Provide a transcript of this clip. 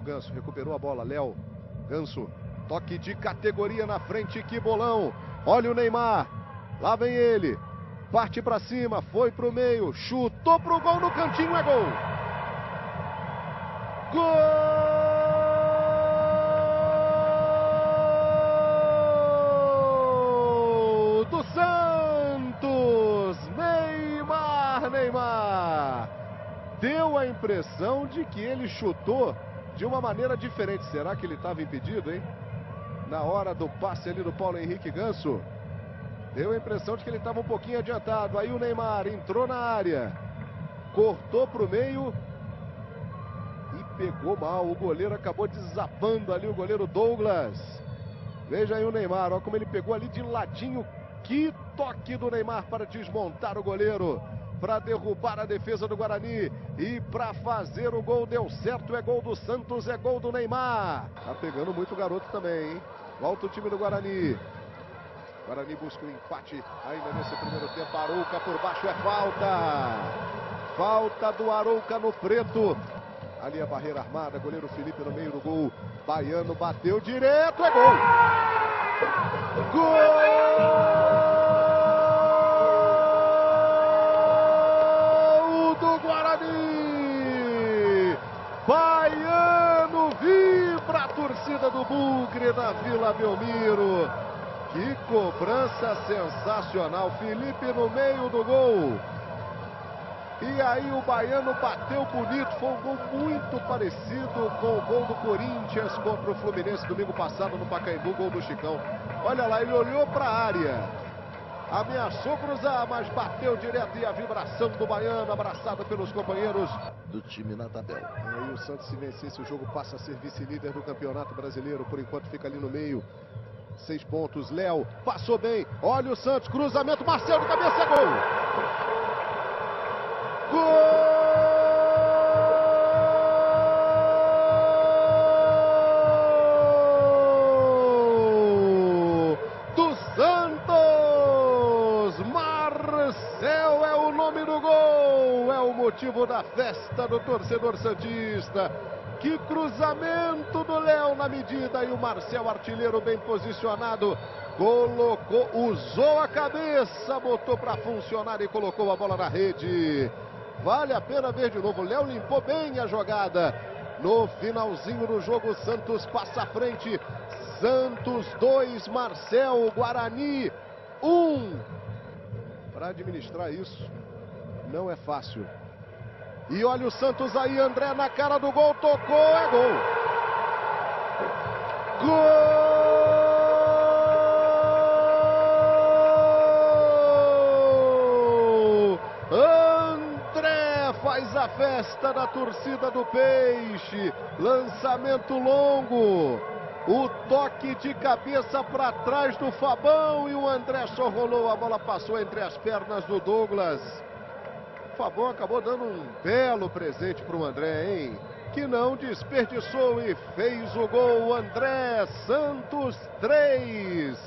Ganso, recuperou a bola, Léo, Ganso, toque de categoria na frente, que bolão. Olha o Neymar, lá vem ele, parte pra cima, foi pro meio, chutou pro gol no cantinho, é gol. Gol do Santos, Neymar. Deu a impressão de que ele chutou de uma maneira diferente. Será que ele estava impedido, hein? Na hora do passe ali do Paulo Henrique Ganso, deu a impressão de que ele estava um pouquinho adiantado. Aí o Neymar entrou na área, cortou para o meio e pegou mal. O goleiro acabou desabando ali, o goleiro Douglas. Veja aí o Neymar, olha como ele pegou ali de ladinho. Que toque do Neymar para desmontar o goleiro, para derrubar a defesa do Guarani e para fazer o gol. Deu certo, é gol do Santos, é gol do Neymar. Tá pegando muito o garoto também, hein? Volta o time do Guarani. Guarani busca o empate ainda nesse primeiro tempo. Arouca por baixo, é falta. Falta do Arouca no preto. Ali a barreira armada, goleiro Felipe no meio do gol. Baiano bateu direto, é gol. Gol do Guarani. Baiano, vibra a torcida do Bugre na Vila Belmiro. Que cobrança sensacional. Felipe no meio do gol. E aí o Baiano bateu bonito. Foi um gol muito parecido com o gol do Corinthians contra o Fluminense domingo passado no Pacaembu, gol do Chicão. Olha lá, ele olhou para a área, ameaçou cruzar, mas bateu direto. E a vibração do Baiano, abraçado pelos companheiros do time na tabela. Aí o Santos, se vencesse o jogo, passa a ser vice-líder do Campeonato Brasileiro. Por enquanto fica ali no meio. 6 pontos, Léo passou bem. Olha o Santos, cruzamento, Marcelo de cabeça, gol! Gol! Do Santos! Marcel é o nome do gol! É o motivo da festa do torcedor santista. Que cruzamento do Léo na medida, e o Marcel, artilheiro bem posicionado, colocou, usou a cabeça, botou para funcionar e colocou a bola na rede. Vale a pena ver de novo. O Léo limpou bem a jogada. No finalzinho do jogo, o Santos passa à frente. Santos 2, Marcel, Guarani 1. Para administrar isso não é fácil. E olha o Santos aí, André na cara do gol, tocou, é gol. Gol! André faz a festa da torcida do Peixe. Lançamento longo. O toque de cabeça para trás do Fabão e o André só rolou, a bola passou entre as pernas do Douglas. O Fabão acabou dando um belo presente para o André, hein? Que não desperdiçou e fez o gol. André, Santos 3.